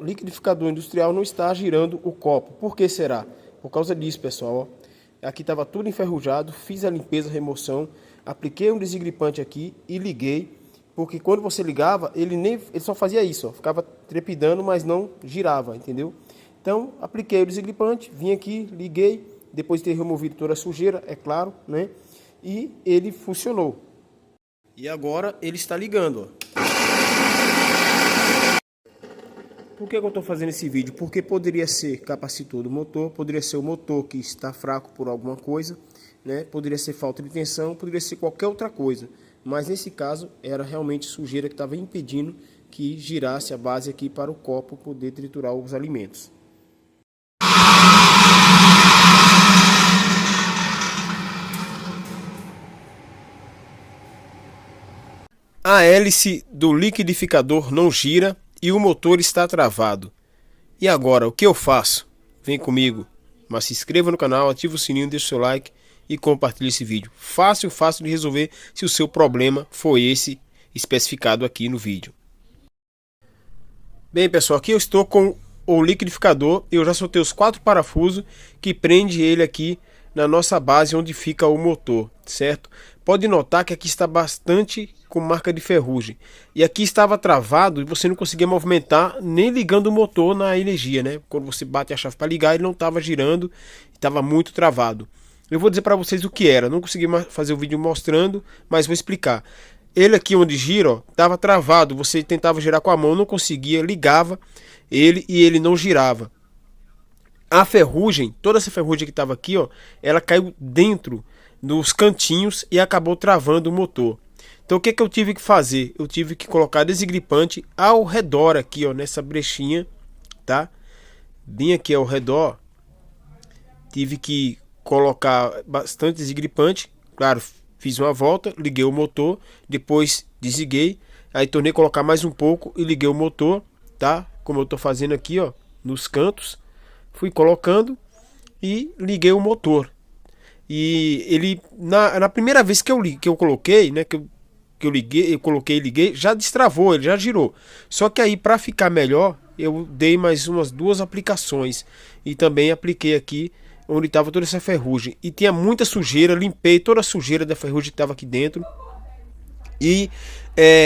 Liquidificador industrial não está girando o copo. Por que será? Por causa disso, pessoal. Ó. Aqui estava tudo enferrujado, fiz a limpeza, remoção, apliquei um desengripante aqui e liguei. Porque quando você ligava, ele só fazia isso, ó, ficava trepidando, mas não girava, entendeu? Então, apliquei o desengripante, vim aqui, liguei, depois de ter removido toda a sujeira, é claro, né? E ele funcionou. E agora ele está ligando, ó. Por que eu estou fazendo esse vídeo? Porque poderia ser capacitor do motor, poderia ser o motor que está fraco por alguma coisa, né? Poderia ser falta de tensão, poderia ser qualquer outra coisa. Mas nesse caso era realmente sujeira que estava impedindo que girasse a base aqui para o copo poder triturar os alimentos. A hélice do liquidificador não gira e o motor está travado. E agora, o que eu faço? Vem comigo, mas se inscreva no canal, ative o sininho, deixe o seu like e compartilhe esse vídeo. Fácil de resolver se o seu problema for esse especificado aqui no vídeo. Bem, pessoal, aqui eu estou com o liquidificador. Eu já soltei os 4 parafusos que prende ele aqui na nossa base onde fica o motor, certo? Pode notar que aqui está bastante com marca de ferrugem. E aqui estava travado e você não conseguia movimentar nem ligando o motor na energia, né? Quando você bate a chave para ligar, ele não estava girando, estava muito travado. Eu vou dizer para vocês o que era. Não consegui fazer o vídeo mostrando, mas vou explicar. Ele aqui onde gira, ó, estava travado. Você tentava girar com a mão, não conseguia, ligava ele e ele não girava. A ferrugem, toda essa ferrugem que estava aqui, ó, ela caiu dentro dos cantinhos e acabou travando o motor. Então o que eu tive que fazer? Eu tive que colocar desengripante ao redor aqui, ó, nessa brechinha, tá? Bem aqui ao redor. Tive que colocar bastante desengripante. Claro, fiz uma volta, liguei o motor, depois desliguei, aí tornei a colocar mais um pouco e liguei o motor, tá? Como eu tô fazendo aqui, ó, nos cantos. Fui colocando e liguei o motor. E ele na primeira vez que eu coloquei, né, que eu liguei, eu coloquei e liguei, já destravou, ele já girou. Só que aí para ficar melhor, eu dei mais umas 2 aplicações e também apliquei aqui onde estava toda essa ferrugem. E tinha muita sujeira, limpei toda a sujeira da ferrugem que estava aqui dentro. E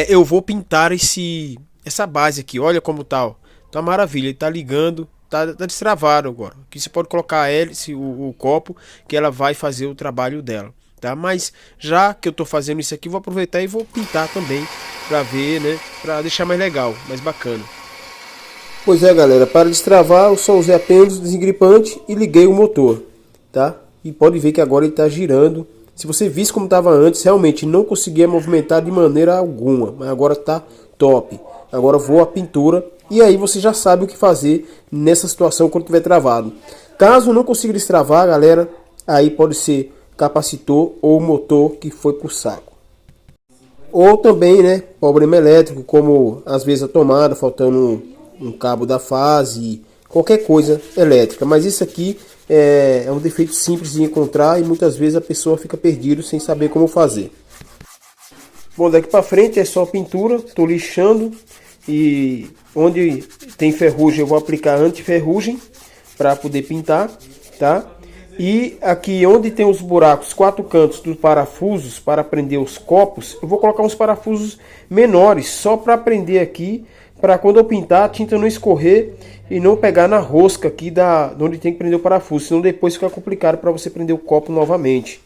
eu vou pintar essa base aqui, olha como tá, ó. Tá maravilha, ele tá ligando. Tá destravado agora. Aqui você pode colocar a hélice, o copo, que ela vai fazer o trabalho dela, tá? Mas já que eu tô fazendo isso aqui, vou aproveitar e vou pintar também para ver, né? Para deixar mais legal, mais bacana. Pois é, galera, para destravar eu só usei apenas o desengripante e liguei o motor, tá? E pode ver que agora ele tá girando. Se você visse como estava antes, realmente não conseguia movimentar de maneira alguma, mas agora tá top. Agora vou à pintura. E aí você já sabe o que fazer nessa situação quando estiver travado. Caso não consiga destravar, galera, aí pode ser capacitor ou motor que foi pro saco. Ou também, né, problema elétrico, como às vezes a tomada, faltando um cabo da fase, qualquer coisa elétrica. Mas isso aqui é um defeito simples de encontrar e muitas vezes a pessoa fica perdida sem saber como fazer. Bom, daqui para frente é só pintura, estou lixando. E onde tem ferrugem eu vou aplicar anti-ferrugem para poder pintar, tá? E aqui onde tem os buracos, 4 cantos dos parafusos para prender os copos, eu vou colocar uns parafusos menores só para prender aqui, para quando eu pintar a tinta não escorrer e não pegar na rosca aqui de onde tem que prender o parafuso, senão depois fica complicado para você prender o copo novamente.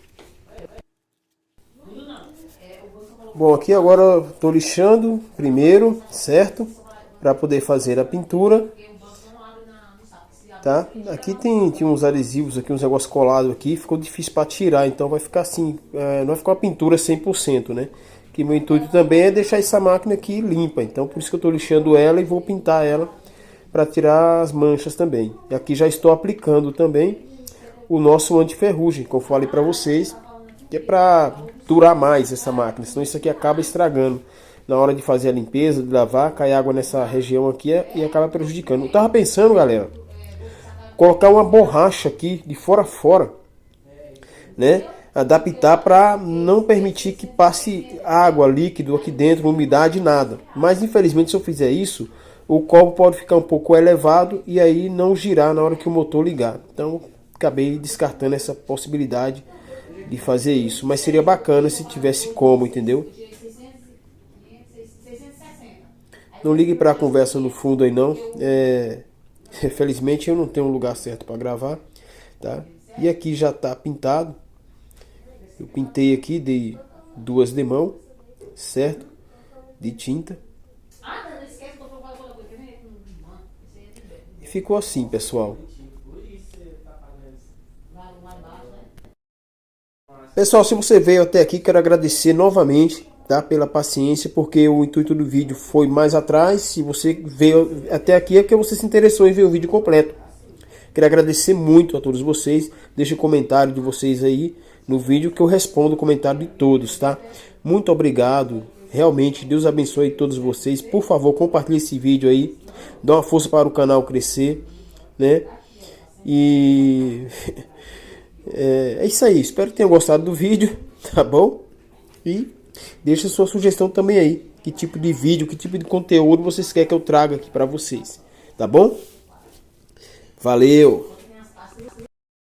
Bom, aqui agora estou lixando primeiro, certo? Para poder fazer a pintura. Tá? Aqui tinha uns adesivos aqui, uns negócios colados aqui, ficou difícil para tirar, então vai ficar assim, não vai ficar uma pintura 100%, né? Que meu intuito também é deixar essa máquina aqui limpa, então por isso que eu estou lixando ela e vou pintar ela para tirar as manchas também. E aqui já estou aplicando também o nosso anti-ferrugem, como eu falei para vocês. Que é para durar mais essa máquina, senão isso aqui acaba estragando. Na hora de fazer a limpeza, de lavar, cai água nessa região aqui e acaba prejudicando. Eu tava pensando, galera, colocar uma borracha aqui de fora a fora, né? Adaptar para não permitir que passe água, líquido aqui dentro, umidade, nada. Mas infelizmente se eu fizer isso, o copo pode ficar um pouco elevado e aí não girar na hora que o motor ligar. Então acabei descartando essa possibilidade de fazer isso, mas seria bacana se tivesse como, entendeu? Não ligue para a conversa no fundo aí não. Felizmente eu não tenho um lugar certo para gravar, tá? E aqui já está pintado. Eu pintei aqui, dei 2 demãos, certo? De tinta. E ficou assim, pessoal. Pessoal, se você veio até aqui, quero agradecer novamente, tá, pela paciência, porque o intuito do vídeo foi mais atrás. Se você veio até aqui é porque você se interessou em ver o vídeo completo. Quero agradecer muito a todos vocês. Deixe o comentário de vocês aí no vídeo que eu respondo o comentário de todos, tá? Muito obrigado. Realmente, Deus abençoe todos vocês. Por favor, compartilhe esse vídeo aí. Dá uma força para o canal crescer, né? E é isso aí. Espero que tenham gostado do vídeo, tá bom? E deixa sua sugestão também aí. Que tipo de vídeo, que tipo de conteúdo vocês querem que eu traga aqui para vocês, tá bom? Valeu!